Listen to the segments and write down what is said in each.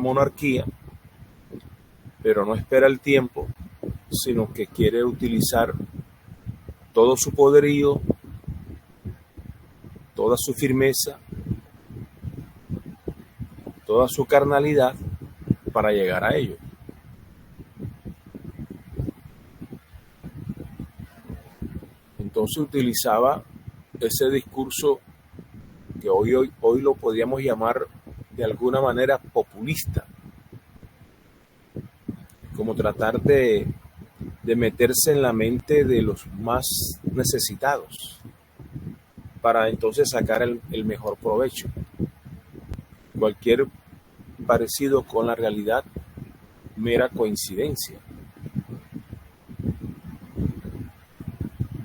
monarquía, pero no espera el tiempo, sino que quiere utilizar todo su poderío, toda su firmeza, toda su carnalidad para llegar a ello. Entonces utilizaba ese discurso que hoy lo podríamos llamar de alguna manera populista, como tratar de meterse en la mente de los más necesitados para entonces sacar el mejor provecho. Cualquier parecido con la realidad, mera coincidencia.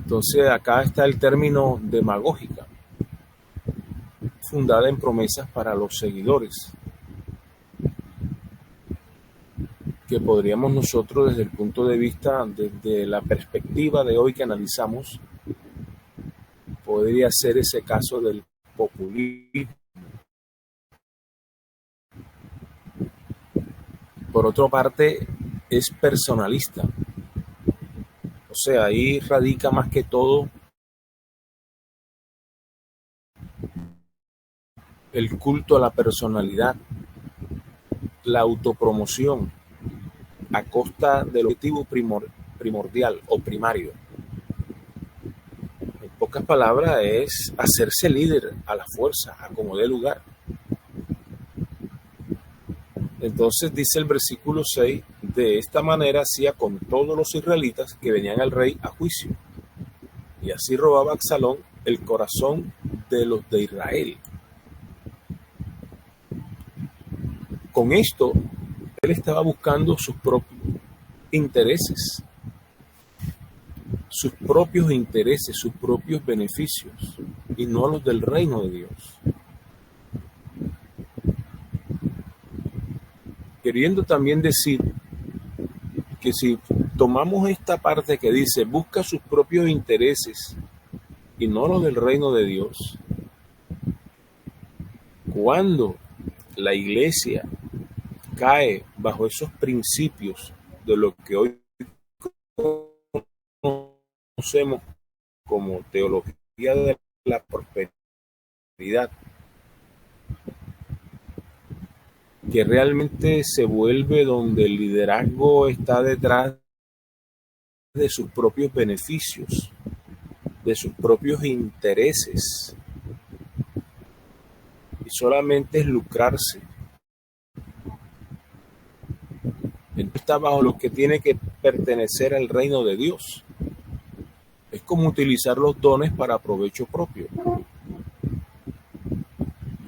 Entonces acá está el término demagógica, fundada en promesas para los seguidores, que podríamos nosotros desde el punto de vista, desde la perspectiva de hoy que analizamos, podría ser ese caso del populismo. Por otra parte, es personalista. O sea, ahí radica más que todo el culto a la personalidad, la autopromoción, a costa del objetivo primordial o primario. En pocas palabras, es hacerse líder a la fuerza, a como dé lugar. Entonces dice el versículo 6, de esta manera hacía con todos los israelitas que venían al rey a juicio. Y así robaba Absalón el corazón de los de Israel. Con esto, él estaba buscando sus propios intereses, sus propios beneficios, y no los del reino de Dios. Queriendo también decir que si tomamos esta parte que dice busca sus propios intereses y no los del reino de Dios, cuando la iglesia cae bajo esos principios de lo que hoy conocemos como teología de la prosperidad, que realmente se vuelve donde el liderazgo está detrás de sus propios beneficios, de sus propios intereses, y solamente es lucrarse. Entonces está bajo lo que tiene que pertenecer al reino de Dios. Es como utilizar los dones para provecho propio.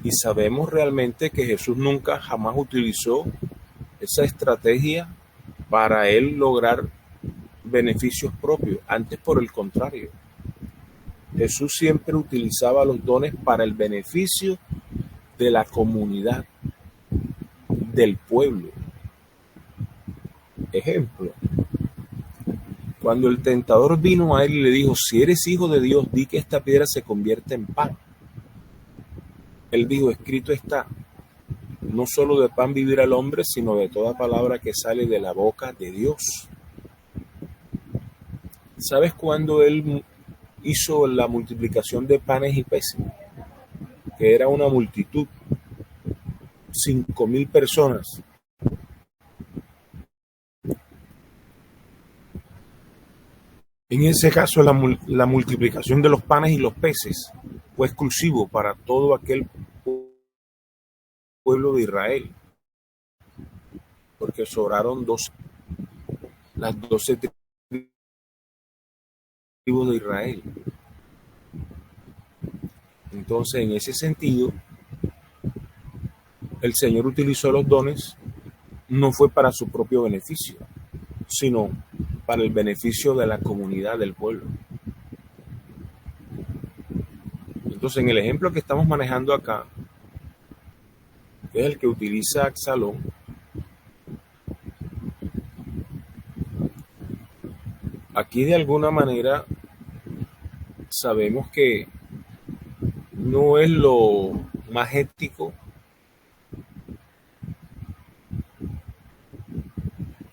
Y sabemos realmente que Jesús nunca jamás utilizó esa estrategia para él lograr beneficios propios. Antes, por el contrario, Jesús siempre utilizaba los dones para el beneficio de la comunidad, del pueblo. Ejemplo, cuando el tentador vino a él y le dijo, si eres hijo de Dios, di que esta piedra se convierta en pan. Él dijo, escrito está, no solo de pan vivirá el hombre, sino de toda palabra que sale de la boca de Dios. ¿Sabes cuándo él hizo la multiplicación de panes y peces? Que era una multitud, 5,000 personas. En ese caso, la multiplicación de los panes y los peces fue exclusivo para todo aquel pueblo de Israel, porque sobraron las 12 tribus de Israel. Entonces, en ese sentido, el Señor utilizó los dones, no fue para su propio beneficio, sino para el beneficio de la comunidad del pueblo. Entonces, en el ejemplo que estamos manejando acá, que es el que utiliza Absalón, aquí de alguna manera sabemos que no es lo más ético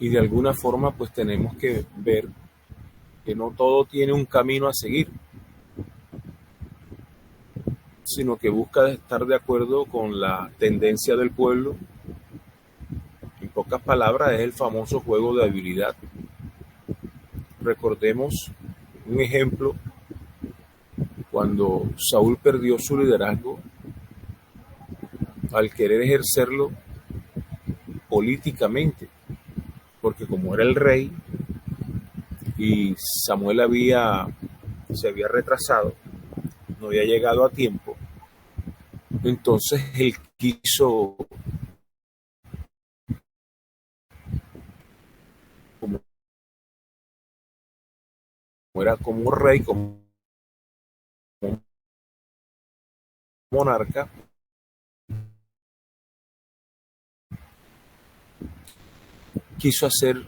y de alguna forma pues tenemos que ver que no todo tiene un camino a seguir, sino que busca estar de acuerdo con la tendencia del pueblo. En pocas palabras, es el famoso juego de habilidad. Recordemos un ejemplo cuando Saúl perdió su liderazgo al querer ejercerlo políticamente, porque como era el rey y Samuel se había retrasado, no había llegado a tiempo, entonces él quiso, como era como rey, como monarca, quiso hacer,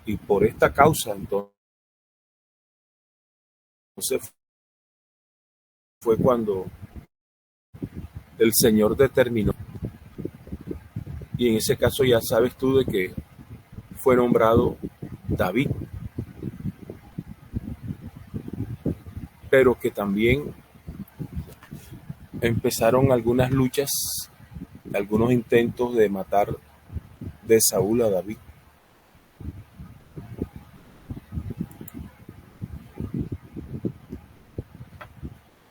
y por esta causa entonces fue cuando el Señor determinó, y en ese caso ya sabes tú de que fue nombrado David, pero que también empezaron algunas luchas, algunos intentos de matar de Saúl a David.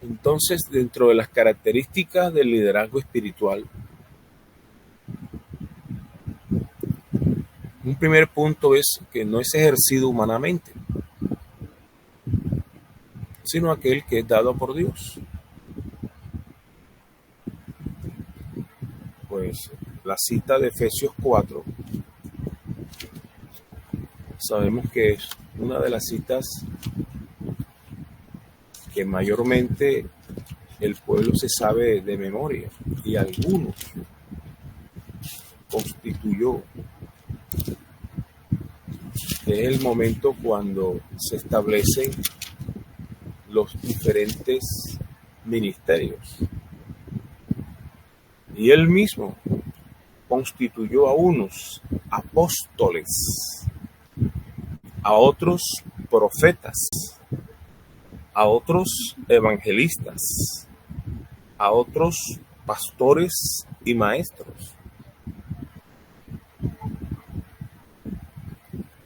Entonces, dentro de las características del liderazgo espiritual, un primer punto es que no es ejercido humanamente, sino aquel que es dado por Dios. Pues la cita de Efesios 4, sabemos que es una de las citas que mayormente el pueblo se sabe de memoria, y algunos constituyó. Es el momento cuando se establecen los diferentes ministerios. Y él mismo constituyó a unos apóstoles, a otros profetas, a otros evangelistas, a otros pastores y maestros.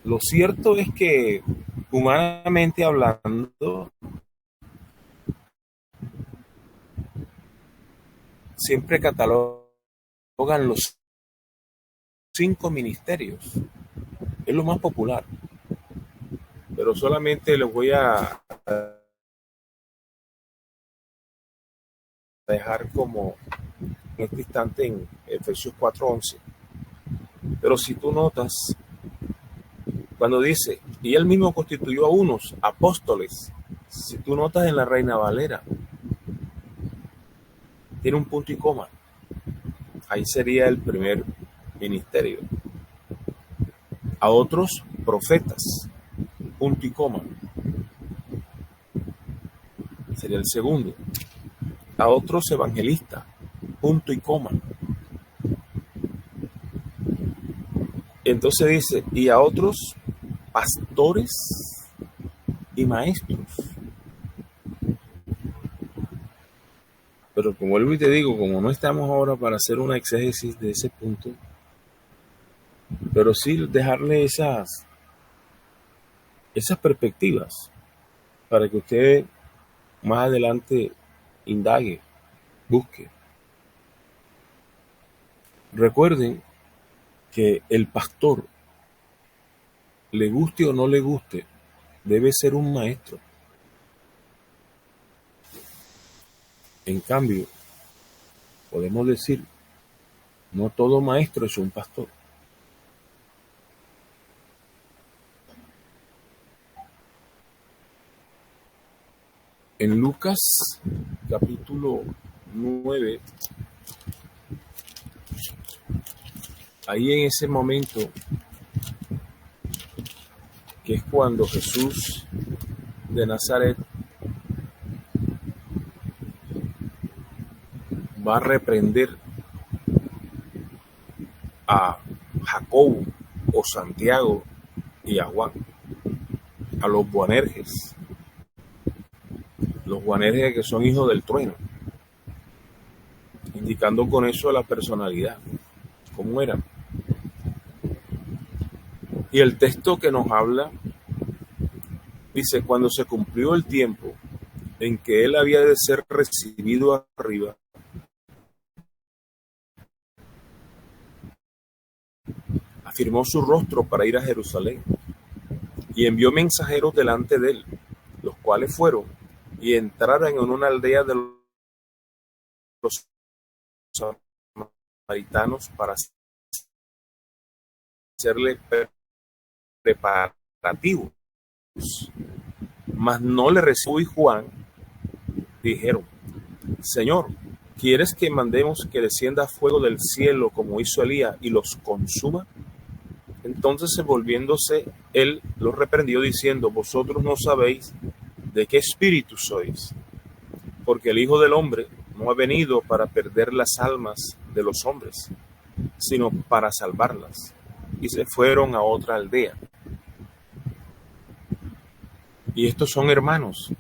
Lo cierto es que, humanamente hablando, siempre catalogan los 5 ministerios. Es lo más popular. Pero solamente les voy a dejar como en este instante en Efesios 4:11. Pero si tú notas, cuando dice, y él mismo constituyó a unos apóstoles, si tú notas en la Reina Valera, tiene un punto y coma. Ahí sería el primer ministerio. A otros profetas, punto y coma. Sería el segundo. A otros evangelistas, punto y coma. Entonces dice, y a otros pastores y maestros. Pero como vuelvo y te digo, como no estamos ahora para hacer una exégesis de ese punto, pero sí dejarle esas perspectivas para que usted más adelante indague, busque. Recuerden que el pastor, le guste o no le guste, debe ser un maestro. En cambio, podemos decir, no todo maestro es un pastor. En Lucas capítulo 9, ahí en ese momento, que es cuando Jesús de Nazaret va a reprender a Jacobo o Santiago y a Juan, a los Boanerges, que son hijos del trueno, indicando con eso la personalidad, cómo eran. Y el texto que nos habla dice: cuando se cumplió el tiempo en que él había de ser recibido arriba, afirmó su rostro para ir a Jerusalén y envió mensajeros delante de él, los cuales fueron y entraron en una aldea de los samaritanos para hacerle preparativos. Mas no le recibió. Y Juan dijeron: Señor, ¿quieres que mandemos que descienda fuego del cielo como hizo Elías y los consuma? Entonces, volviéndose, él los reprendió diciendo: vosotros no sabéis de qué espíritu sois, porque el Hijo del Hombre no ha venido para perder las almas de los hombres, sino para salvarlas. Y se fueron a otra aldea. Y estos son hermanos,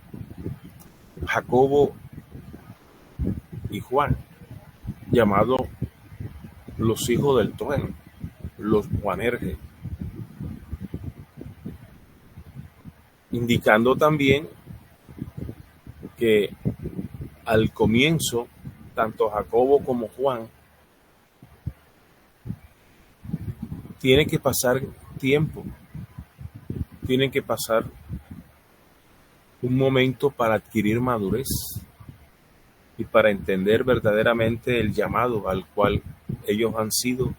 Jacobo y Juan, llamados los hijos del trueno, los Boanerges, indicando también que al comienzo, tanto Jacobo como Juan tienen que pasar tiempo, tienen que pasar un momento para adquirir madurez y para entender verdaderamente el llamado al cual ellos han sido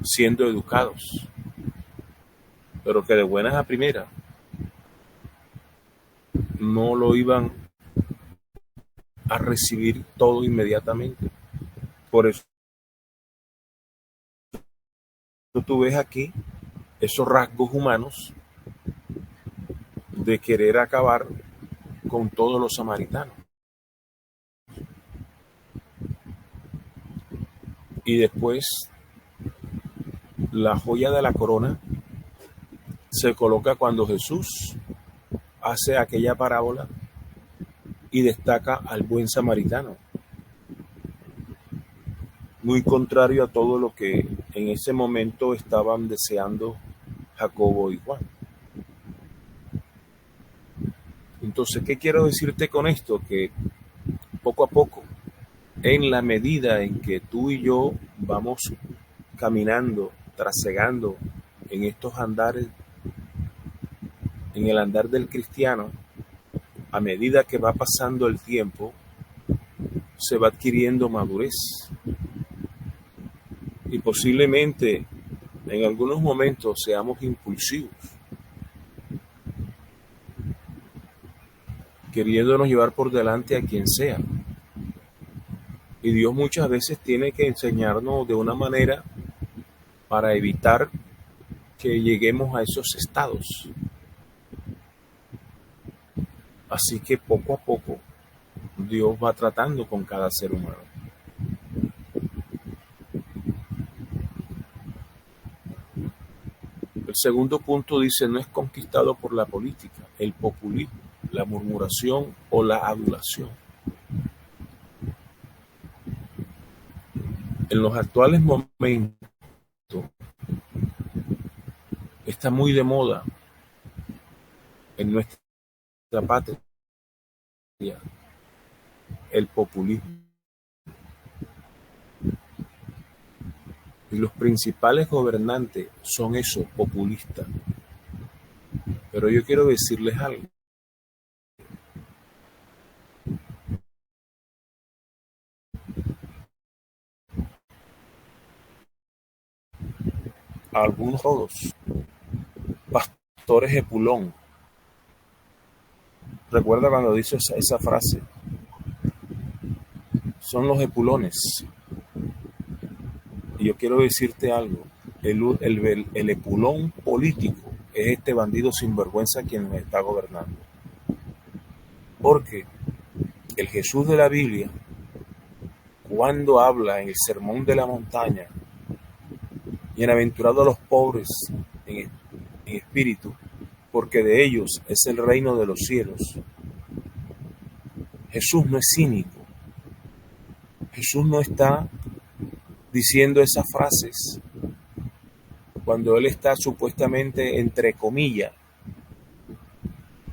siendo educados, pero que de buenas a primeras no lo iban a recibir todo inmediatamente. Por eso tú ves aquí esos rasgos humanos de querer acabar con todos los samaritanos. Y después la joya de la corona se coloca cuando Jesús hace aquella parábola y destaca al buen samaritano, muy contrario a todo lo que en ese momento estaban deseando Jacobo y Juan. Entonces, ¿qué quiero decirte con esto? Que poco a poco, en la medida en que tú y yo vamos caminando, trasegando en estos andares, en el andar del cristiano, a medida que va pasando el tiempo, se va adquiriendo madurez. Y posiblemente en algunos momentos seamos impulsivos, queriéndonos llevar por delante a quien sea. Y Dios muchas veces tiene que enseñarnos de una manera para evitar que lleguemos a esos estados. Así que poco a poco Dios va tratando con cada ser humano. El segundo punto dice: no es conquistado por la política, el populismo, la murmuración o la adulación. En los actuales momentos está muy de moda en nuestra patria el populismo. Y los principales gobernantes son esos, populistas. Pero yo quiero decirles algo. Algunos todos, pastores epulón. Recuerda cuando dice esa frase, son los epulones. Y yo quiero decirte algo, el epulón político es este bandido sinvergüenza quien nos está gobernando. Porque el Jesús de la Biblia, cuando habla en el Sermón de la Montaña Bienaventurados los pobres en espíritu, porque de ellos es el reino de los cielos. Jesús no es cínico. Jesús no está diciendo esas frases cuando Él está supuestamente, entre comillas,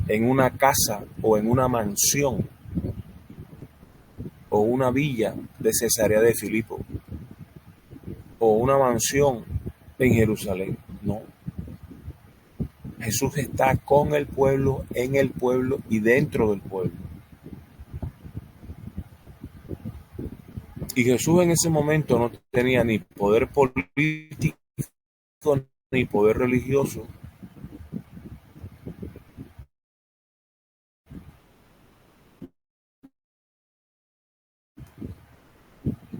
en una casa o en una mansión o una villa de Cesarea de Filipo o una mansión en Jerusalén. No. Jesús está con el pueblo, en el pueblo y dentro del pueblo. Y Jesús en ese momento no tenía ni poder político ni poder religioso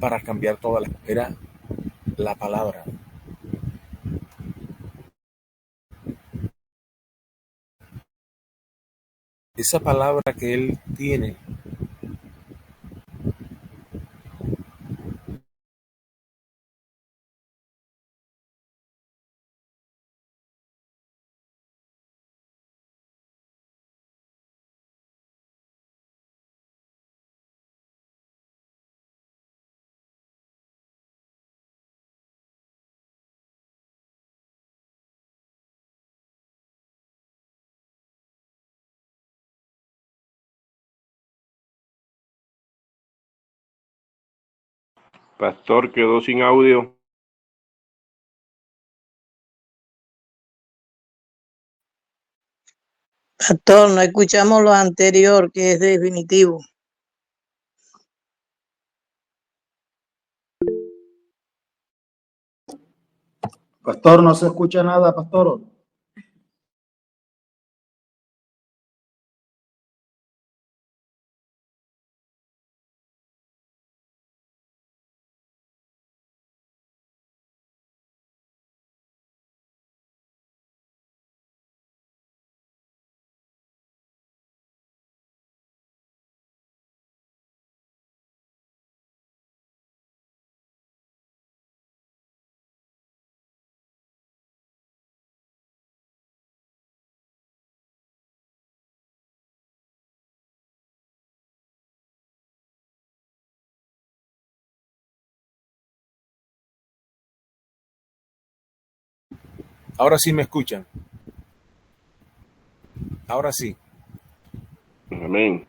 para cambiar toda la... Era la palabra. Esa palabra que Él tiene Pastor quedó sin audio. Pastor, no escuchamos lo anterior, que es definitivo. Pastor, no se escucha nada, pastor. Ahora sí me escuchan. Ahora sí. Amén.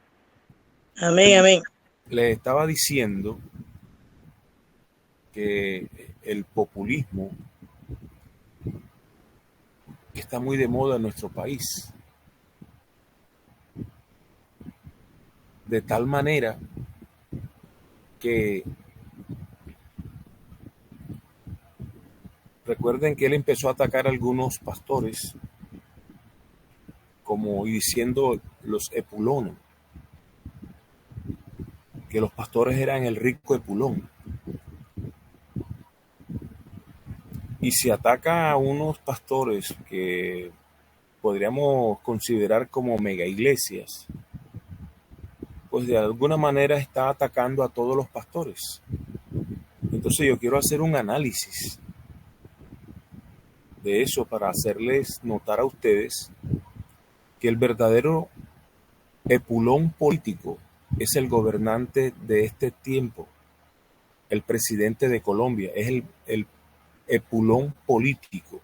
Amén, amén. Les estaba diciendo que el populismo está muy de moda en nuestro país. De tal manera que recuerden que él empezó a atacar a algunos pastores como diciendo los epulones, que los pastores eran el rico epulón. Y se ataca a unos pastores que podríamos considerar como mega iglesias, pues de alguna manera está atacando a todos los pastores. Entonces yo quiero hacer un análisis de eso para hacerles notar a ustedes que el verdadero epulón político es el gobernante de este tiempo, el presidente de Colombia, es el epulón político.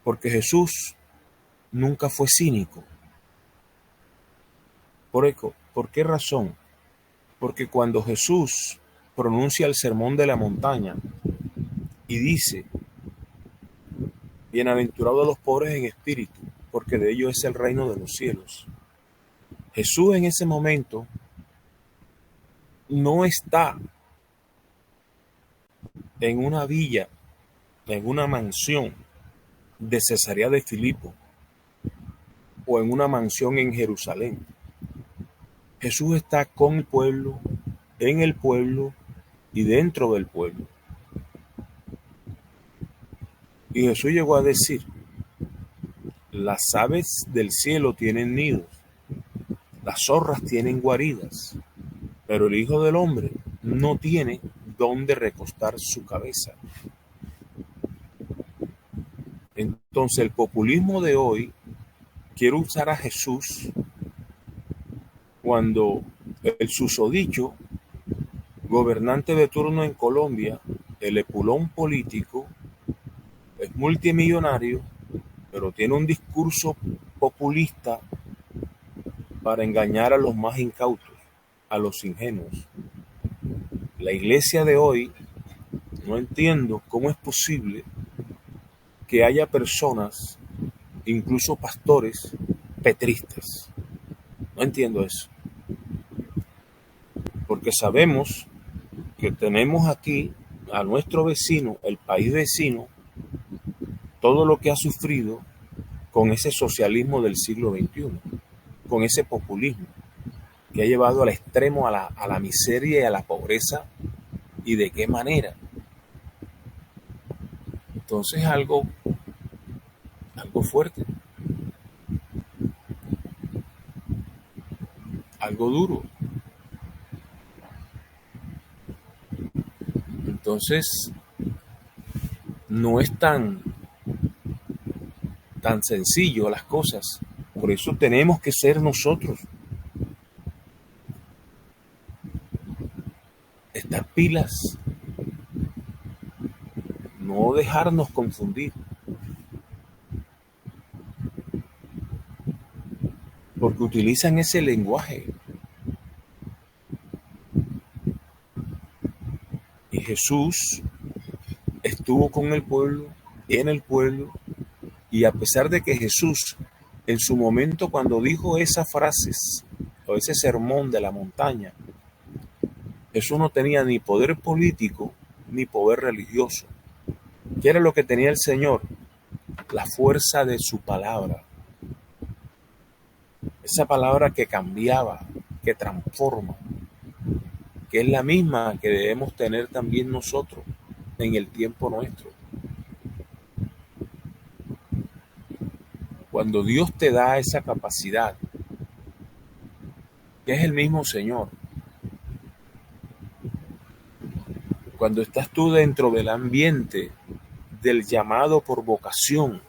Porque Jesús nunca fue cínico. ¿Por qué razón? Porque cuando Jesús pronuncia el sermón de la montaña y dice: bienaventurados los pobres en espíritu, porque de ellos es el reino de los cielos. Jesús en ese momento no está en una villa, en una mansión de Cesarea de Filipo o en una mansión en Jerusalén. Jesús está con el pueblo, en el pueblo y dentro del pueblo. Y Jesús llegó a decir: las aves del cielo tienen nidos, las zorras tienen guaridas, pero el Hijo del Hombre no tiene dónde recostar su cabeza. Entonces el populismo de hoy quiere usar a Jesús cuando el susodicho gobernante de turno en Colombia, el epulón político, es multimillonario, pero tiene un discurso populista para engañar a los más incautos, a los ingenuos. La iglesia de hoy, no entiendo cómo es posible que haya personas, incluso pastores, petristas. No entiendo eso. Porque sabemos que tenemos aquí a nuestro vecino, el país vecino, todo lo que ha sufrido con ese socialismo del siglo XXI, con ese populismo que ha llevado al extremo a la miseria y a la pobreza, y de qué manera. Entonces algo fuerte, algo duro. Entonces no es tan sencillo las cosas. Por eso tenemos que ser nosotros. Estar pilas. No dejarnos confundir. Porque utilizan ese lenguaje. Y Jesús estuvo con el pueblo, en el pueblo, y a pesar de que Jesús, en su momento cuando dijo esas frases, o ese sermón de la montaña, Jesús no tenía ni poder político, ni poder religioso. ¿Qué era lo que tenía el Señor? La fuerza de su palabra. Esa palabra que cambiaba, que transforma, que es la misma que debemos tener también nosotros en el tiempo nuestro. Cuando Dios te da esa capacidad, que es el mismo Señor, cuando estás tú dentro del ambiente del llamado por vocación,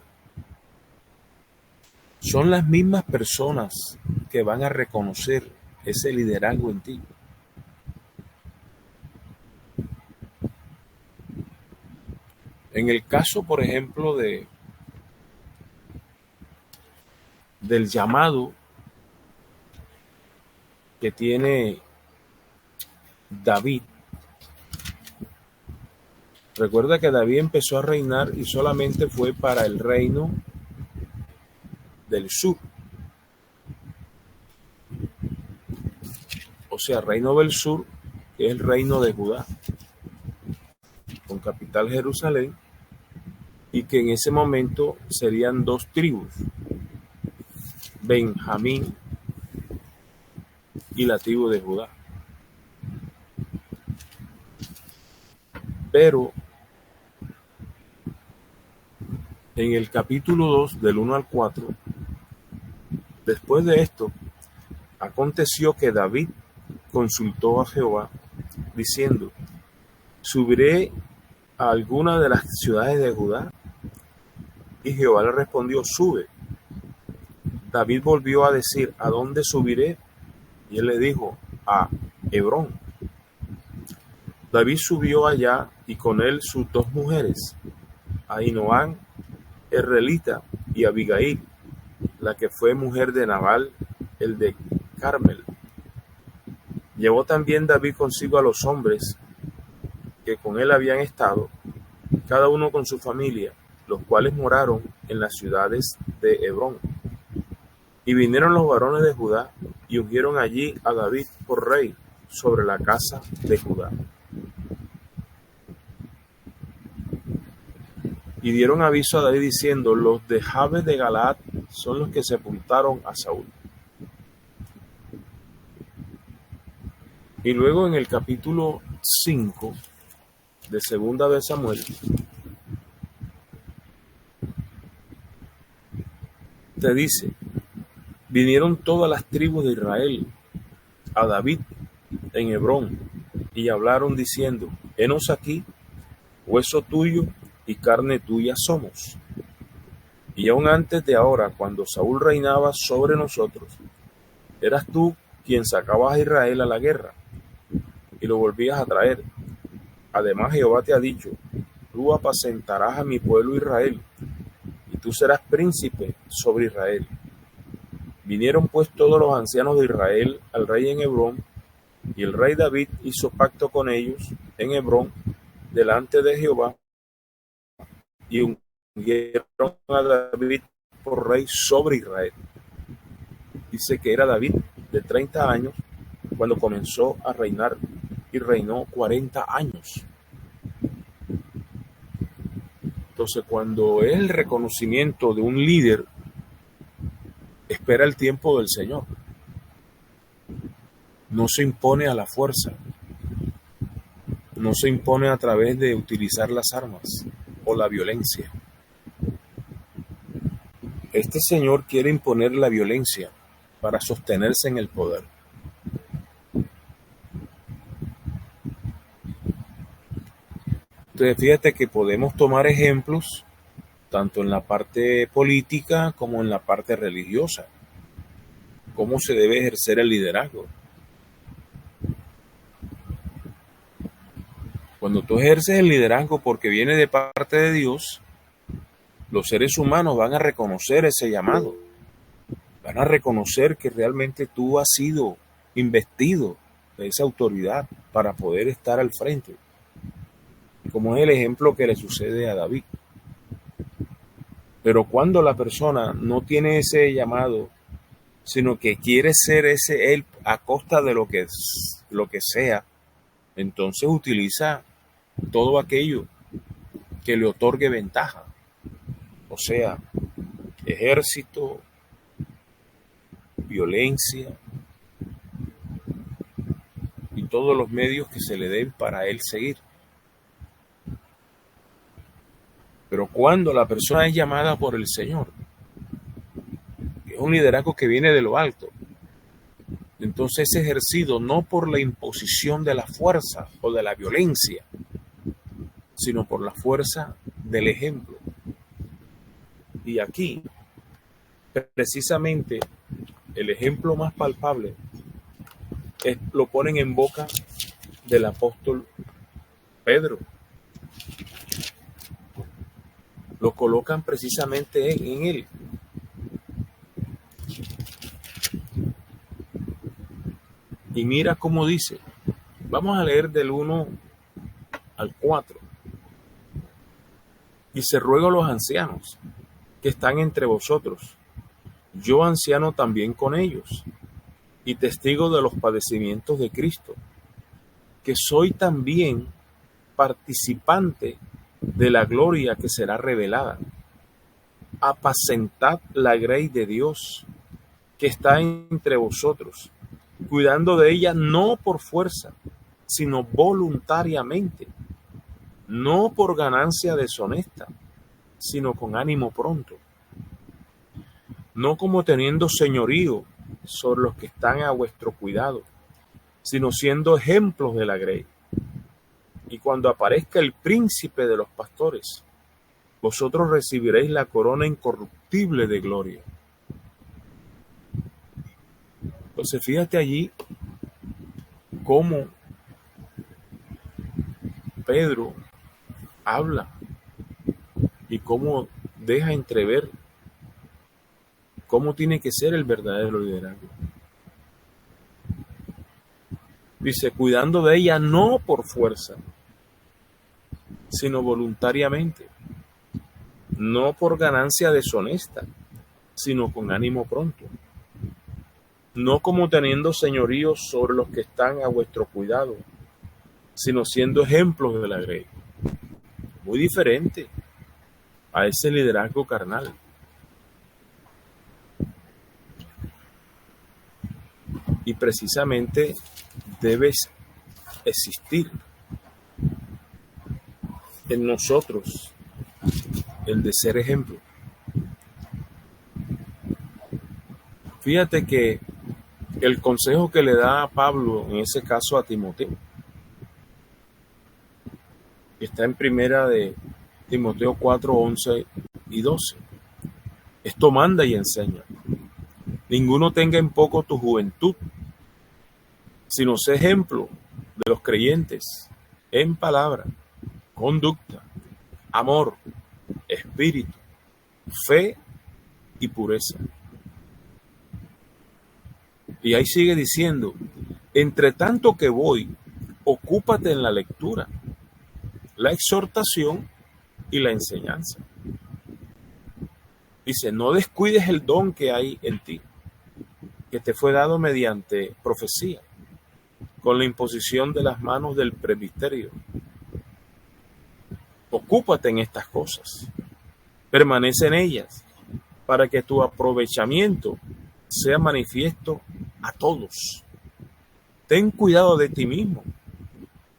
son las mismas personas que van a reconocer ese liderazgo en ti. En el caso, por ejemplo, del llamado que tiene David, recuerda que David empezó a reinar y solamente fue para el reino del sur. O sea, reino del sur, que es el reino de Judá, con capital Jerusalén, y que en ese momento serían 2 tribus, Benjamín y la tribu de Judá. Pero en el capítulo 2, del 1 al 4, después de esto, aconteció que David consultó a Jehová, diciendo: ¿subiré a alguna de las ciudades de Judá? Y Jehová le respondió: sube. David volvió a decir: ¿a dónde subiré? Y él le dijo: a Hebrón. David subió allá y con él sus 2 mujeres, Ahinoam Israelita y Abigail, la que fue mujer de Nabal, el de Carmel. Llevó también David consigo a los hombres que con él habían estado, cada uno con su familia, los cuales moraron en las ciudades de Hebrón. Y vinieron los varones de Judá y ungieron allí a David por rey sobre la casa de Judá. Y dieron aviso a David diciendo: los de Jabes de Galaad son los que sepultaron a Saúl. Y luego en el capítulo 5 de Segunda de Samuel, te dice: vinieron todas las tribus de Israel a David en Hebrón y hablaron diciendo: Henos aquí, hueso tuyo y carne tuya somos. Y aún antes de ahora, cuando Saúl reinaba sobre nosotros, eras tú quien sacabas a Israel a la guerra y lo volvías a traer. Además, Jehová te ha dicho: tú apacentarás a mi pueblo Israel, y tú serás príncipe sobre Israel. Vinieron pues todos los ancianos de Israel al rey en Hebrón, y el rey David hizo pacto con ellos en Hebrón delante de Jehová, y ungieron a David por rey sobre Israel. Dice que era David de 30 años cuando comenzó a reinar, y reinó 40 años. Entonces, cuando es el reconocimiento de un líder, espera el tiempo del Señor. No se impone a la fuerza, no se impone a través de utilizar las armas o la violencia. Este señor quiere imponer la violencia para sostenerse en el poder. Entonces, fíjate que podemos tomar ejemplos tanto en la parte política como en la parte religiosa. Cómo se debe ejercer el liderazgo. Cuando tú ejerces el liderazgo porque viene de parte de Dios, los seres humanos van a reconocer ese llamado. Van a reconocer que realmente tú has sido investido de esa autoridad para poder estar al frente. Como es el ejemplo que le sucede a David. Pero cuando la persona no tiene ese llamado, sino que quiere ser ese él a costa de lo que sea, entonces utiliza todo aquello que le otorgue ventaja. O sea, ejército, violencia y todos los medios que se le den para él seguir. Pero cuando la persona es llamada por el Señor, que es un liderazgo que viene de lo alto, entonces es ejercido no por la imposición de la fuerza o de la violencia, sino por la fuerza del ejemplo. Y aquí, precisamente, el ejemplo más palpable lo ponen en boca del apóstol Pedro. Lo colocan precisamente en él. Y mira cómo dice. Vamos a leer del 1 al 4. Dice: ruego a los ancianos que están entre vosotros, yo anciano también con ellos, y testigo de los padecimientos de Cristo, que soy también participante de la gloria que será revelada. Apacentad la grey de Dios que está entre vosotros, cuidando de ella no por fuerza, sino voluntariamente, no por ganancia deshonesta, sino con ánimo pronto, no como teniendo señorío sobre los que están a vuestro cuidado, sino siendo ejemplos de la grey. Y cuando aparezca el príncipe de los pastores, vosotros recibiréis la corona incorruptible de gloria. Entonces, fíjate allí cómo Pedro habla y cómo deja entrever cómo tiene que ser el verdadero liderazgo. Dice: cuidando de ella no por fuerza, sino voluntariamente, no por ganancia deshonesta, sino con ánimo pronto, no como teniendo señorío sobre los que están a vuestro cuidado, sino siendo ejemplos de la grey. Muy diferente a ese liderazgo carnal. Y precisamente debes existir en nosotros el de ser ejemplo. Fíjate que el consejo que le da a Pablo en ese caso a Timoteo está en primera de Timoteo 4, 11 y 12. Esto manda y enseña. Ninguno tenga en poco tu juventud, sino sé ejemplo de los creyentes en palabra, conducta, amor, espíritu, fe y pureza. Y ahí sigue diciendo, entre tanto que voy, ocúpate en la lectura, la exhortación y la enseñanza. Dice, no descuides el don que hay en ti, que te fue dado mediante profecía, con la imposición de las manos del presbiterio. Ocúpate en estas cosas, permanece en ellas, para que tu aprovechamiento sea manifiesto a todos. Ten cuidado de ti mismo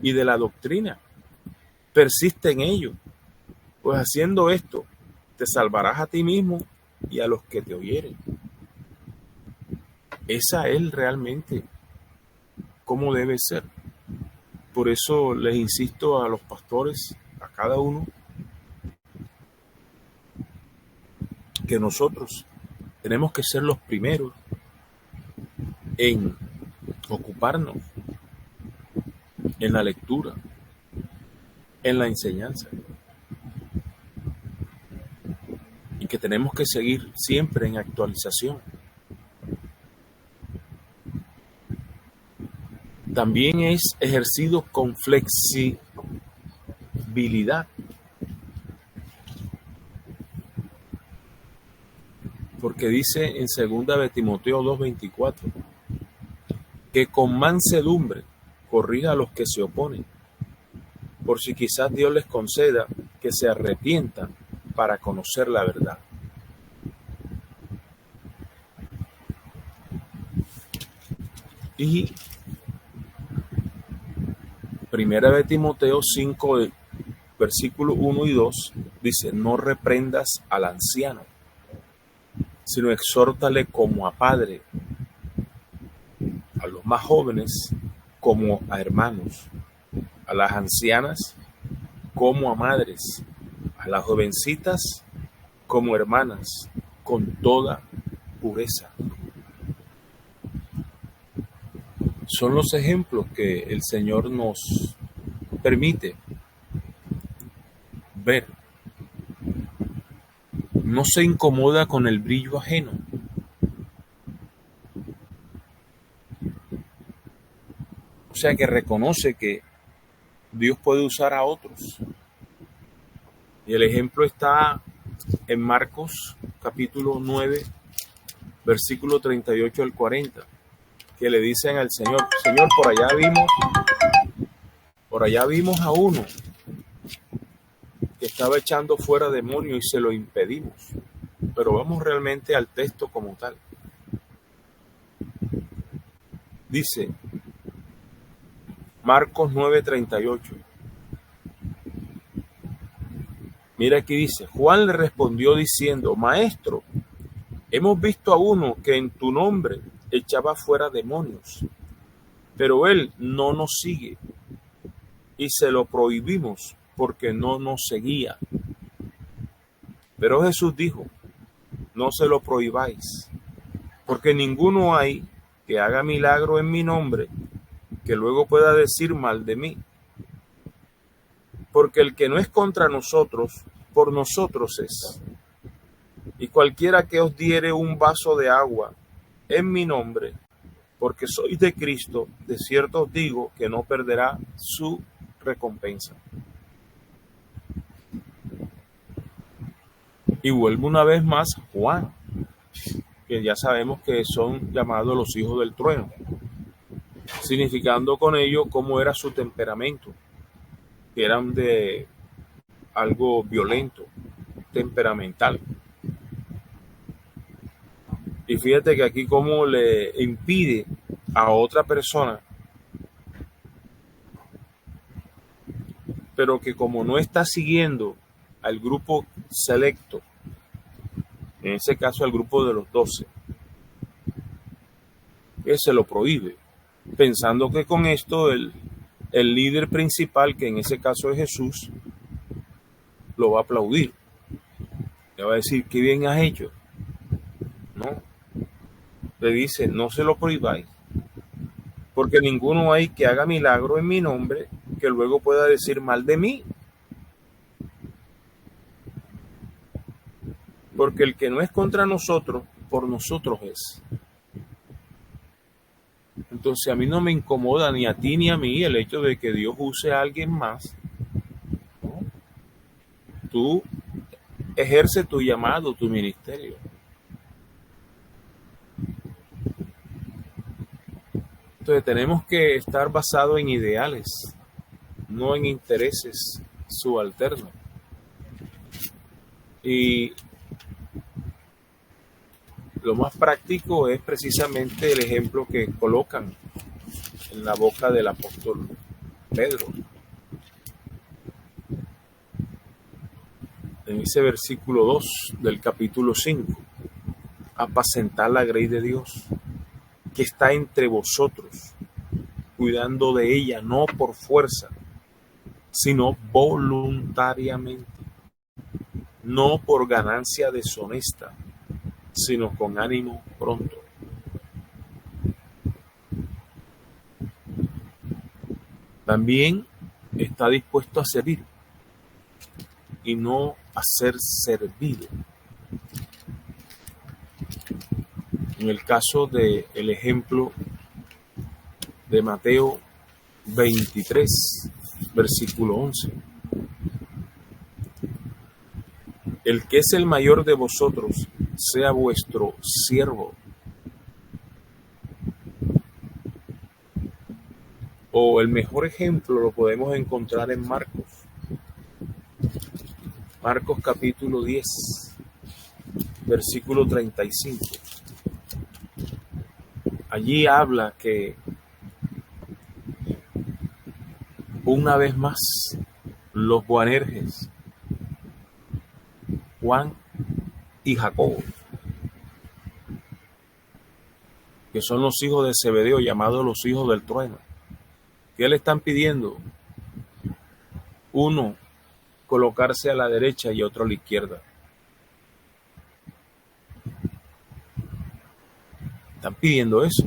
y de la doctrina. Persiste en ello, pues haciendo esto te salvarás a ti mismo y a los que te oyeren. Esa es realmente cómo debe ser. Por eso les insisto a los pastores, a cada uno, que nosotros tenemos que ser los primeros en ocuparnos en la lectura, en la enseñanza, y que tenemos que seguir siempre en actualización. También es ejercido con flexibilidad, porque dice en 2 de Timoteo 2:24 que con mansedumbre corrija a los que se oponen, por si quizás Dios les conceda que se arrepientan para conocer la verdad. Y 1 de Timoteo 5, versículos 1 y 2, dice, no reprendas al anciano, sino exhórtale como a padre, a los más jóvenes como a hermanos, a las ancianas como a madres, a las jovencitas como hermanas, con toda pureza. Son los ejemplos que el Señor nos permite ver. No se incomoda con el brillo ajeno. O sea que reconoce que Dios puede usar a otros. Y el ejemplo está en Marcos capítulo 9, versículo 38 al 40, que le dicen al Señor, Señor, por allá vimos a uno que estaba echando fuera demonios y se lo impedimos. Pero vamos realmente al texto como tal. Dice Marcos 9:38. Mira aquí dice, Juan le respondió diciendo, Maestro, hemos visto a uno que en tu nombre echaba fuera demonios, pero él no nos sigue y se lo prohibimos porque no nos seguía. Pero Jesús dijo, no se lo prohibáis, porque ninguno hay que haga milagro en mi nombre que luego pueda decir mal de mí. Porque el que no es contra nosotros, por nosotros es. Y cualquiera que os diere un vaso de agua en mi nombre, porque sois de Cristo, de cierto os digo que no perderá su recompensa. Y vuelvo una vez más Juan, que ya sabemos que son llamados los hijos del trueno, significando con ello cómo era su temperamento, que eran de algo violento, temperamental. Y fíjate que aquí cómo le impide a otra persona, pero que como no está siguiendo al grupo selecto, en ese caso al grupo de los 12, que se lo prohíbe, pensando que con esto el líder principal, que en ese caso es Jesús, lo va a aplaudir. Le va a decir, qué bien has hecho. No. Le dice, no se lo prohibáis, porque ninguno hay que haga milagro en mi nombre que luego pueda decir mal de mí. Porque el que no es contra nosotros, por nosotros es. Entonces a mí no me incomoda ni a ti ni a mí el hecho de que Dios use a alguien más. ¿No? Tú ejerce tu llamado, tu ministerio. Entonces tenemos que estar basados en ideales, no en intereses subalternos. Y lo más práctico es precisamente el ejemplo que colocan en la boca del apóstol Pedro. En ese versículo 2 del capítulo 5, apacentar la grey de Dios, que está entre vosotros, cuidando de ella, no por fuerza, sino voluntariamente, no por ganancia deshonesta, sino con ánimo pronto. También está dispuesto a servir y no a ser servido. En el caso del ejemplo de Mateo 23, versículo 11. El que es el mayor de vosotros sea vuestro siervo. O el mejor ejemplo lo podemos encontrar en Marcos. Marcos capítulo 10, versículo 35. Allí habla que una vez más los Boanerges, Juan y Jacobo, que son los hijos de Zebedeo, llamados los hijos del trueno, ¿qué le están pidiendo? Uno, colocarse a la derecha y otro a la izquierda. Están pidiendo eso.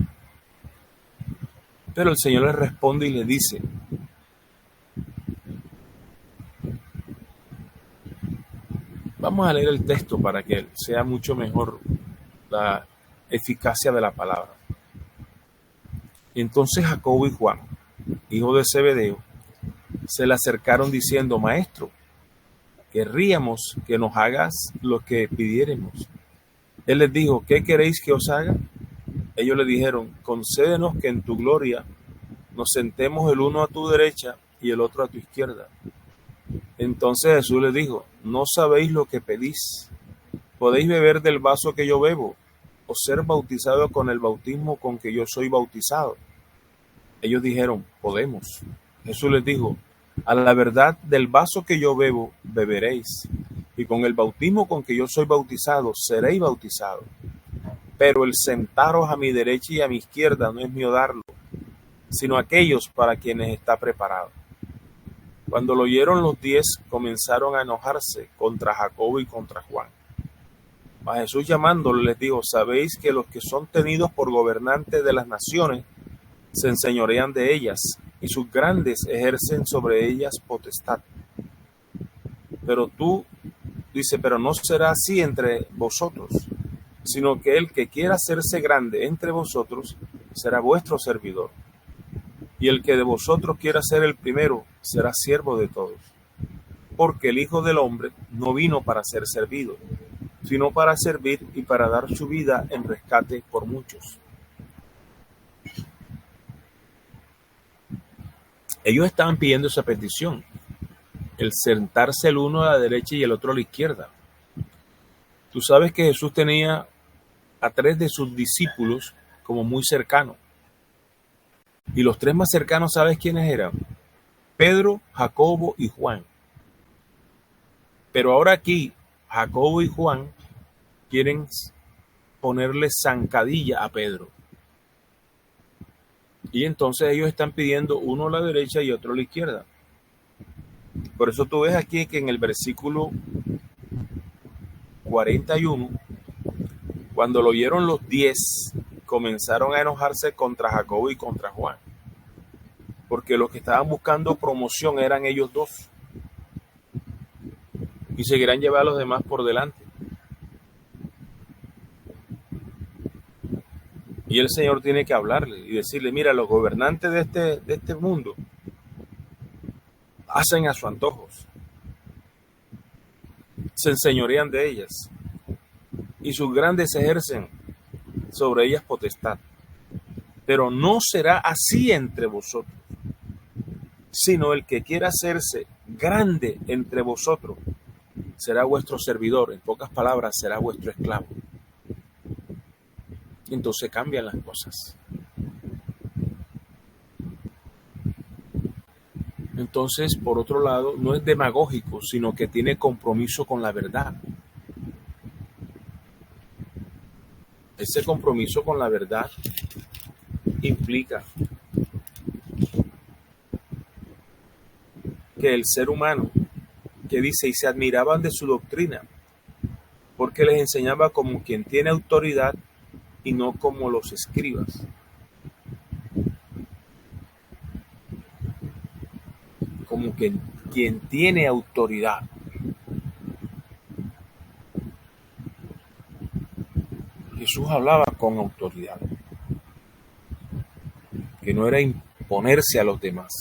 Pero el Señor les responde y les dice, vamos a leer el texto para que sea mucho mejor la eficacia de la palabra. Entonces Jacobo y Juan, hijos de Zebedeo, se le acercaron diciendo, Maestro, querríamos que nos hagas lo que pidiéremos. Él les dijo, ¿qué queréis que os haga? Ellos le dijeron, concédenos que en tu gloria nos sentemos el uno a tu derecha y el otro a tu izquierda. Entonces Jesús les dijo, no sabéis lo que pedís. ¿Podéis beber del vaso que yo bebo, o ser bautizado con el bautismo con que yo soy bautizado? Ellos dijeron, podemos. Jesús les dijo, a la verdad del vaso que yo bebo, beberéis, y con el bautismo con que yo soy bautizado, seréis bautizados. Pero el sentaros a mi derecha y a mi izquierda no es mío darlo, sino aquellos para quienes está preparado. Cuando lo oyeron los 10, comenzaron a enojarse contra Jacobo y contra Juan. Mas Jesús llamándole les dijo, sabéis que los que son tenidos por gobernantes de las naciones se enseñorean de ellas, y sus grandes ejercen sobre ellas potestad. Pero tú, dice, pero no será así entre vosotros, sino que el que quiera hacerse grande entre vosotros será vuestro servidor. Y el que de vosotros quiera ser el primero será siervo de todos. Porque el Hijo del Hombre no vino para ser servido, sino para servir y para dar su vida en rescate por muchos. Ellos estaban pidiendo esa petición, el sentarse el uno a la derecha y el otro a la izquierda. Tú sabes que Jesús tenía a 3 de sus discípulos como muy cercanos. Y los 3 más cercanos, ¿sabes quiénes eran? Pedro, Jacobo y Juan. Pero ahora aquí, Jacobo y Juan quieren ponerle zancadilla a Pedro. Y entonces ellos están pidiendo uno a la derecha y otro a la izquierda. Por eso tú ves aquí que en el versículo 41, cuando lo oyeron los 10, comenzaron a enojarse contra Jacobo y contra Juan, porque los que estaban buscando promoción eran ellos dos, y se querían llevar a los demás por delante. Y el Señor tiene que hablarle y decirle: mira, los gobernantes de este mundo hacen a su antojo, se enseñorean de ellas, y sus grandes ejercen sobre ellas potestad. Pero no será así entre vosotros, sino el que quiera hacerse grande entre vosotros será vuestro servidor. En pocas palabras, será vuestro esclavo. Entonces cambian las cosas. Entonces, por otro lado, no es demagógico, sino que tiene compromiso con la verdad. Ese compromiso con la verdad implica que el ser humano, que dice, y se admiraban de su doctrina, porque les enseñaba como quien tiene autoridad y no como los escribas. Como que quien tiene autoridad. Jesús hablaba con autoridad, que no era imponerse a los demás.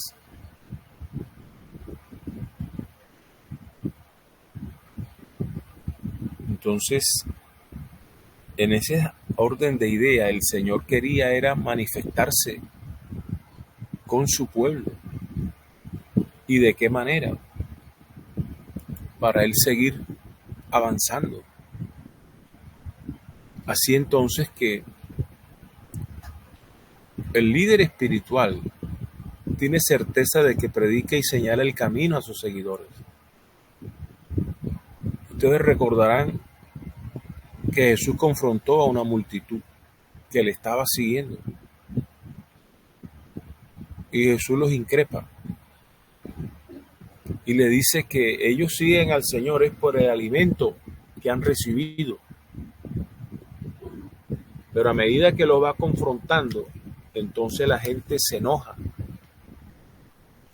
Entonces, en ese orden de idea, el Señor quería era manifestarse con su pueblo. ¿Y de qué manera? Para él seguir avanzando. Así entonces que el líder espiritual tiene certeza de que predica y señala el camino a sus seguidores. Ustedes recordarán que Jesús confrontó a una multitud que le estaba siguiendo. Y Jesús los increpa. Y le dice que ellos siguen al Señor es por el alimento que han recibido. Pero a medida que lo va confrontando, entonces la gente se enoja.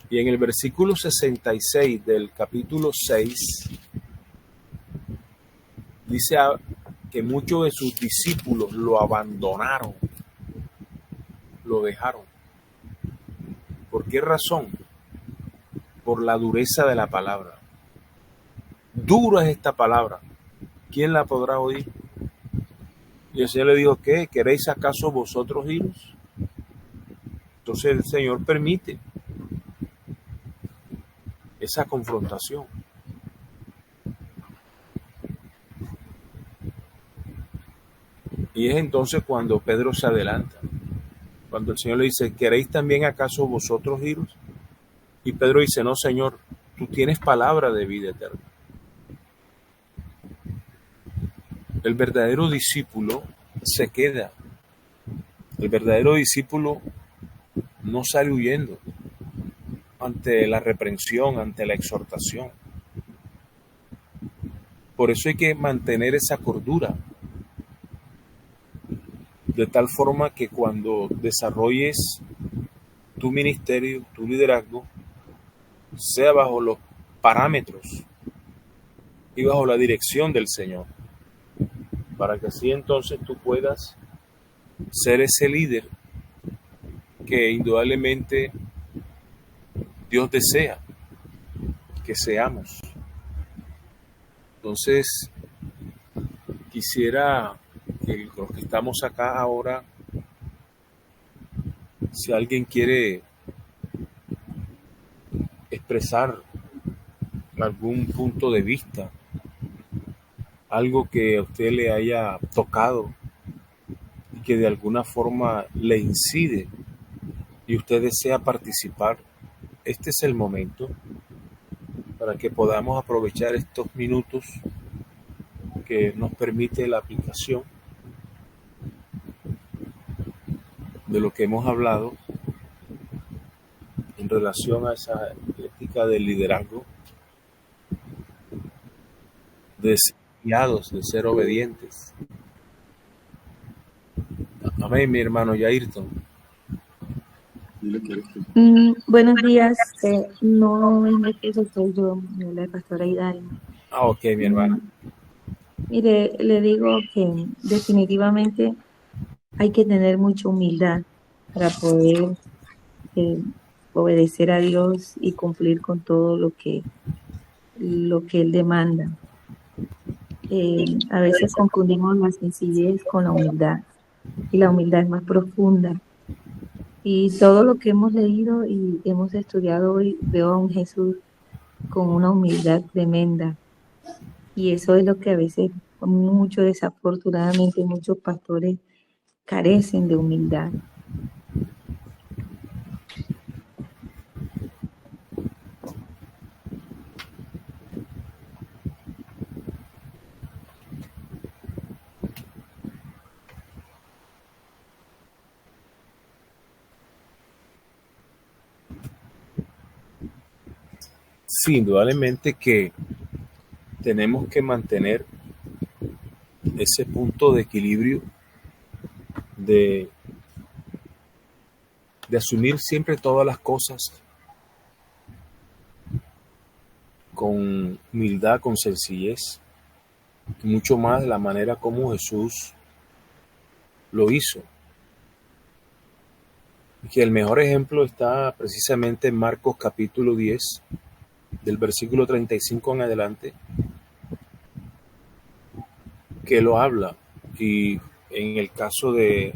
Y en el versículo 66 del capítulo 6, dice que muchos de sus discípulos lo abandonaron, lo dejaron. ¿Por qué razón? Por la dureza de la palabra. Dura es esta palabra. ¿Quién la podrá oír? Y el Señor le dijo: ¿qué? ¿Queréis acaso vosotros iros? Entonces el Señor permite esa confrontación. Y es entonces cuando Pedro se adelanta. Cuando el Señor le dice: ¿queréis también acaso vosotros iros? Y Pedro dice: no, Señor, tú tienes palabra de vida eterna. El verdadero discípulo se queda. El verdadero discípulo no sale huyendo ante la reprensión, ante la exhortación. Por eso hay que mantener esa cordura, de tal forma que cuando desarrolles tu ministerio, tu liderazgo, sea bajo los parámetros y bajo la dirección del Señor, para que así entonces tú puedas ser ese líder que indudablemente Dios desea que seamos. Entonces, quisiera que los que estamos acá ahora, si alguien quiere expresar algún punto de vista, algo que a usted le haya tocado y que de alguna forma le incide y usted desea participar, este es el momento para que podamos aprovechar estos minutos que nos permite la aplicación de lo que hemos hablado en relación a esa ética del liderazgo de ser guiados, de ser obedientes. Amén, mi hermano Yairton. Buenos días, no es mi esposo, soy yo, la pastora Idalia. Ok, mi hermana. Mire, le digo que definitivamente hay que tener mucha humildad para poder obedecer a Dios y cumplir con todo lo que Él demanda. A veces confundimos la sencillez con la humildad, y la humildad es más profunda. Y todo lo que hemos leído y hemos estudiado hoy, veo a un Jesús con una humildad tremenda. Y eso es lo que a veces, desafortunadamente, muchos pastores carecen de humildad. Sí, indudablemente que tenemos que mantener ese punto de equilibrio de asumir siempre todas las cosas con humildad, con sencillez, y mucho más de la manera como Jesús lo hizo. Y que el mejor ejemplo está precisamente en Marcos capítulo 10, del versículo 35 en adelante, que lo habla. Y en el caso de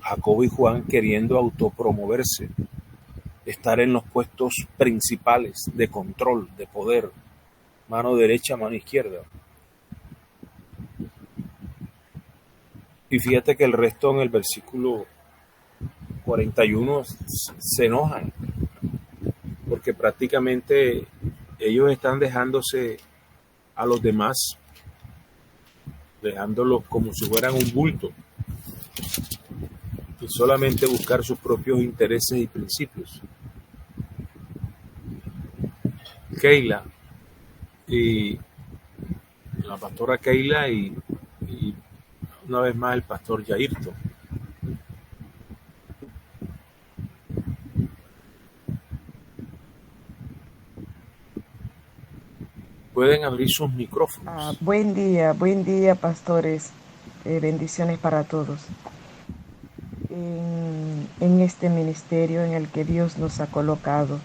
Jacobo y Juan queriendo autopromoverse, estar en los puestos principales de control, de poder, mano derecha, mano izquierda. Y fíjate que el resto en el versículo 41 se enojan, porque prácticamente ellos están dejándose a los demás, dejándolos como si fueran un bulto, y solamente buscar sus propios intereses y principios. Keila y la pastora Keila y una vez más el pastor Yairton. Pueden abrir sus micrófonos. Buen día, pastores. Bendiciones para todos. En este ministerio en el que Dios nos ha colocado,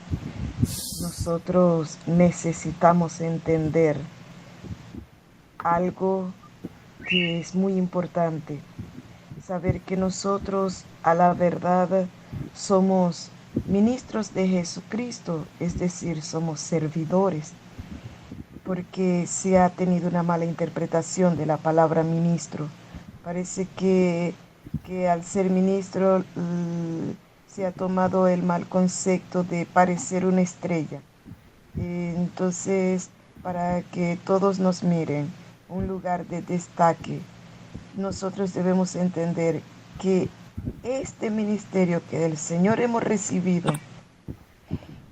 nosotros necesitamos entender algo que es muy importante. Saber que nosotros, a la verdad, somos ministros de Jesucristo, es decir, somos servidores. Porque se ha tenido una mala interpretación de la palabra ministro. Parece que al ser ministro se ha tomado el mal concepto de parecer una estrella. Entonces, para que todos nos miren, un lugar de destaque, nosotros debemos entender que este ministerio que del Señor hemos recibido,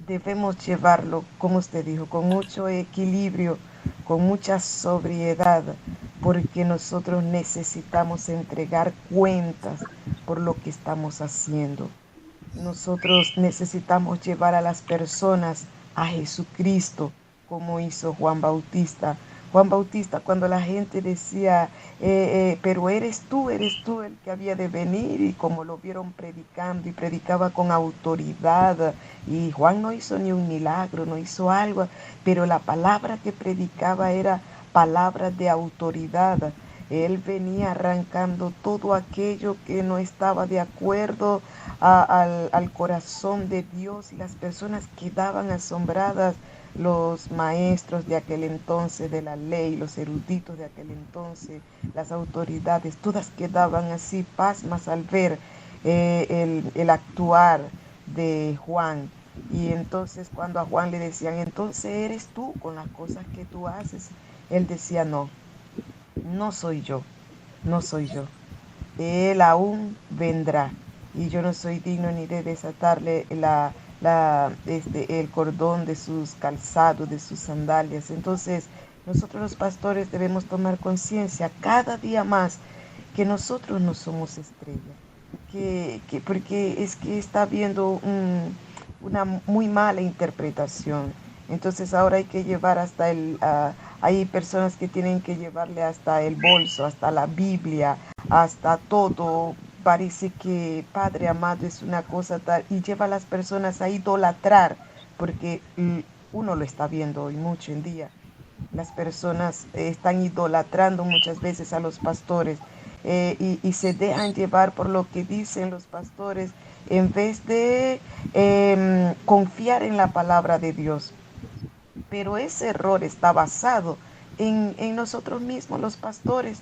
debemos llevarlo, como usted dijo, con mucho equilibrio, con mucha sobriedad, porque nosotros necesitamos entregar cuentas por lo que estamos haciendo. Nosotros necesitamos llevar a las personas a Jesucristo, como hizo Juan Bautista. Juan Bautista, cuando la gente decía, pero eres tú el que había de venir, y como lo vieron predicando y predicaba con autoridad, y Juan no hizo ni un milagro, no hizo algo, pero la palabra que predicaba era palabra de autoridad. Él venía arrancando todo aquello que no estaba de acuerdo al corazón de Dios, y las personas quedaban asombradas. Los maestros de aquel entonces de la ley, los eruditos de aquel entonces, las autoridades, todas quedaban así pasmas al ver el actuar de Juan. Y entonces cuando a Juan le decían, entonces eres tú con las cosas que tú haces, él decía, no soy yo, él aún vendrá, y yo no soy digno ni de desatarle el cordón de sus calzados, de sus sandalias. Entonces, nosotros los pastores debemos tomar conciencia cada día más que nosotros no somos estrellas, porque es que está habiendo una muy mala interpretación. Entonces ahora hay que llevar hasta hay personas que tienen que llevarle hasta el bolso, hasta la Biblia, hasta todo. Parece que Padre amado es una cosa tal y lleva a las personas a idolatrar, porque uno lo está viendo hoy mucho en día. Las personas están idolatrando muchas veces a los pastores y se dejan llevar por lo que dicen los pastores en vez de confiar en la palabra de Dios. Pero ese error está basado en nosotros mismos, los pastores,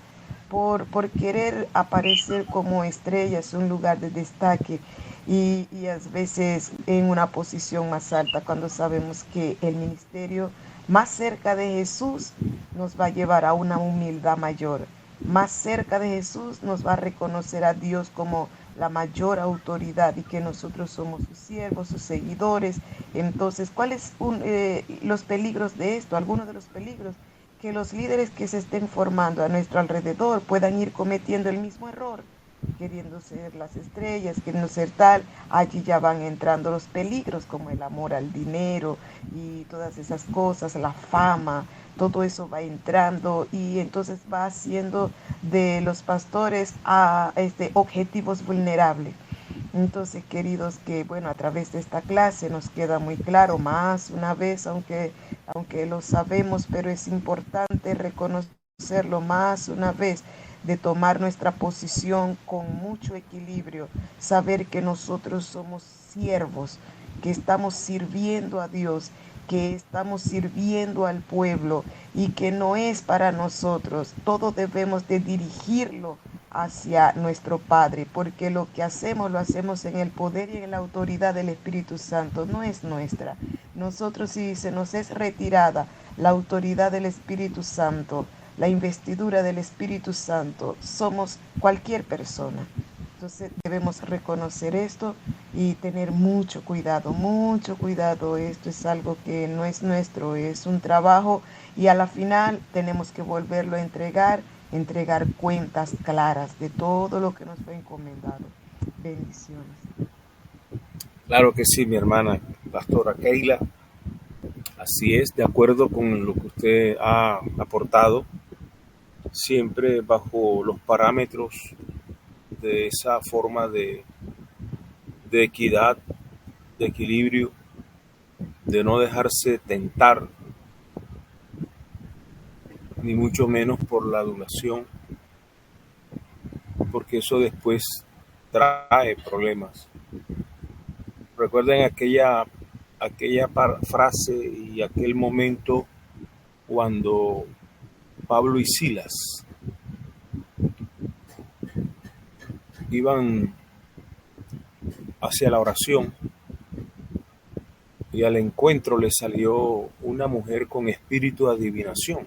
por querer aparecer como estrellas, un lugar de destaque y a veces en una posición más alta, cuando sabemos que el ministerio más cerca de Jesús nos va a llevar a una humildad mayor. Más cerca de Jesús nos va a reconocer a Dios como la mayor autoridad y que nosotros somos sus siervos, sus seguidores. Entonces, ¿cuáles los peligros de esto? Algunos de los peligros, que los líderes que se estén formando a nuestro alrededor puedan ir cometiendo el mismo error, queriendo ser las estrellas, queriendo ser tal. Allí ya van entrando los peligros como el amor al dinero y todas esas cosas, la fama, todo eso va entrando y entonces va haciendo de los pastores a objetivos vulnerables. Entonces, queridos, que bueno, a través de esta clase nos queda muy claro más una vez, aunque lo sabemos, pero es importante reconocerlo más una vez, de tomar nuestra posición con mucho equilibrio, saber que nosotros somos siervos, que estamos sirviendo a Dios, que estamos sirviendo al pueblo y que no es para nosotros, todo debemos de dirigirlo hacia nuestro Padre, porque lo que hacemos lo hacemos en el poder y en la autoridad del Espíritu Santo, no es nuestra. Nosotros, si se nos es retirada la autoridad del Espíritu Santo, la investidura del Espíritu Santo, somos cualquier persona. Entonces debemos reconocer esto y tener mucho cuidado, mucho cuidado. Esto es algo que no es nuestro, es un trabajo y a la final tenemos que volverlo a entregar cuentas claras de todo lo que nos fue encomendado. Bendiciones. Claro que sí, mi hermana pastora Keila. Así es, de acuerdo con lo que usted ha aportado, siempre bajo los parámetros de esa forma de equidad, de equilibrio, de no dejarse tentar, ni mucho menos por la adulación, porque eso después trae problemas. Recuerden aquella frase y aquel momento cuando Pablo y Silas iban hacia la oración y al encuentro les salió una mujer con espíritu de adivinación.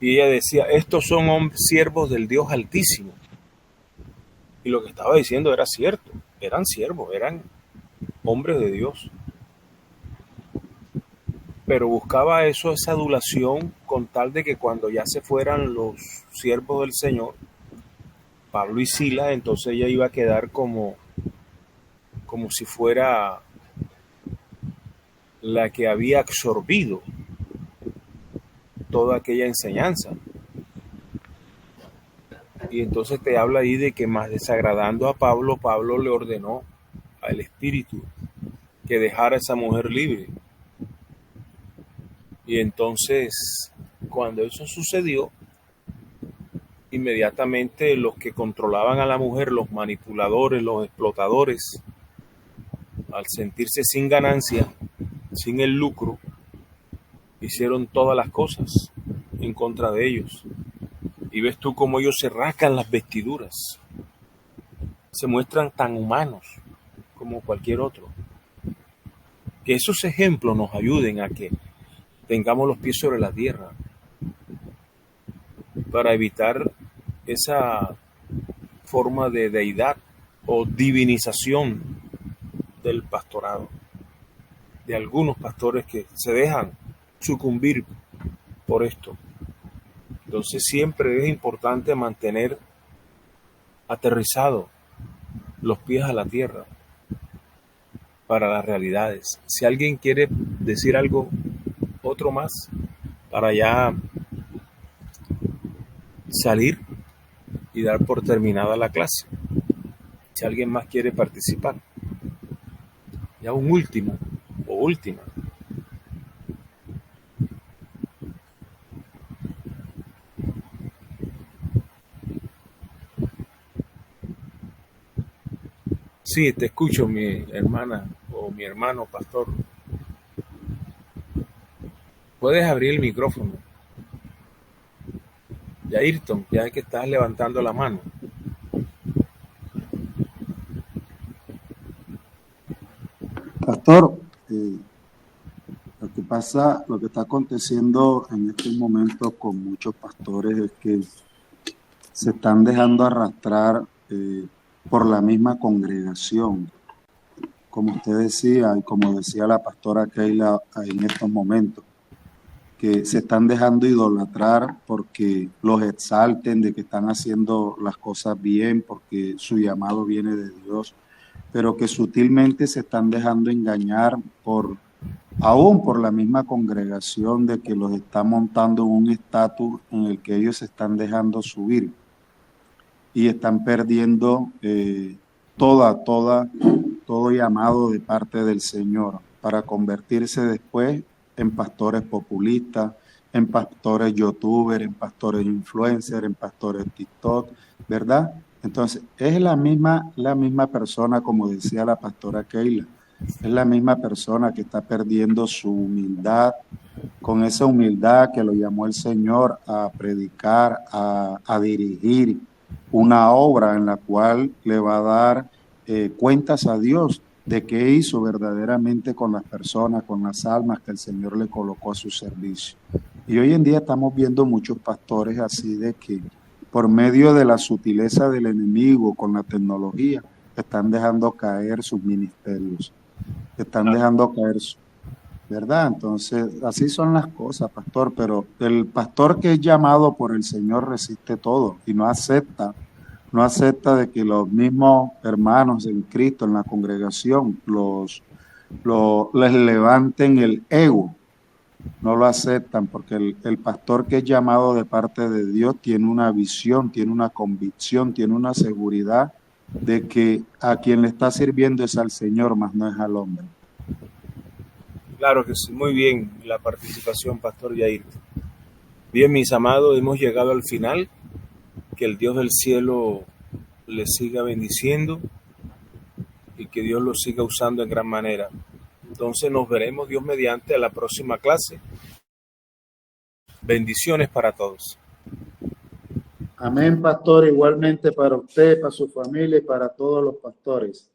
Y ella decía, estos son siervos del Dios Altísimo. Y lo que estaba diciendo era cierto, eran siervos, eran hombres de Dios. Pero buscaba esa adulación con tal de que cuando ya se fueran los siervos del Señor, Pablo y Silas, entonces ella iba a quedar como si fuera la que había absorbido toda aquella enseñanza. Y entonces te habla ahí de que más desagradando a Pablo, Pablo le ordenó al Espíritu que dejara a esa mujer libre. Y entonces, cuando eso sucedió, inmediatamente los que controlaban a la mujer, los manipuladores, los explotadores, al sentirse sin ganancia, sin el lucro, hicieron todas las cosas en contra de ellos. Y ves tú cómo ellos se rascan las vestiduras, se muestran tan humanos como cualquier otro. Que esos ejemplos nos ayuden a que tengamos los pies sobre la tierra para evitar esa forma de deidad o divinización del pastorado, de algunos pastores que se dejan sucumbir por esto. Entonces siempre es importante mantener aterrizado los pies a la tierra para las realidades. Si alguien quiere decir algo, otro más, para ya salir y dar por terminada la clase. Si alguien más quiere participar. Ya un último o última. Sí, te escucho, mi hermana o mi hermano pastor. Puedes abrir el micrófono. Ayrton, ya que estás levantando la mano. Pastor, lo que está aconteciendo en estos momentos con muchos pastores es que se están dejando arrastrar por la misma congregación. Como usted decía y como decía la pastora Keila en estos momentos, que se están dejando idolatrar porque los exalten de que están haciendo las cosas bien, porque su llamado viene de Dios, pero que sutilmente se están dejando engañar aún por la misma congregación, de que los está montando en un estatus en el que ellos se están dejando subir y están perdiendo todo llamado de parte del Señor para convertirse después en pastores populistas, en pastores youtubers, en pastores influencers, en pastores TikTok, ¿verdad? Entonces, es la misma persona, como decía la pastora Keila, es la misma persona que está perdiendo su humildad, con esa humildad que lo llamó el Señor a predicar, a dirigir una obra en la cual le va a dar cuentas a Dios de qué hizo verdaderamente con las personas, con las almas que el Señor le colocó a su servicio. Y hoy en día estamos viendo muchos pastores así, de que por medio de la sutileza del enemigo con la tecnología están dejando caer sus ministerios, están dejando caer ¿verdad? Entonces, así son las cosas, pastor, pero el pastor que es llamado por el Señor resiste todo y no acepta de que los mismos hermanos en Cristo, en la congregación, les levanten el ego. No lo aceptan, porque el pastor que es llamado de parte de Dios tiene una visión, tiene una convicción, tiene una seguridad de que a quien le está sirviendo es al Señor, más no es al hombre. Claro que sí, muy bien la participación, pastor Yair. Bien, mis amados, hemos llegado al final. Que el Dios del cielo les siga bendiciendo y que Dios los siga usando en gran manera. Entonces nos veremos, Dios mediante, a la próxima clase. Bendiciones para todos. Amén, pastor, igualmente para usted, para su familia y para todos los pastores.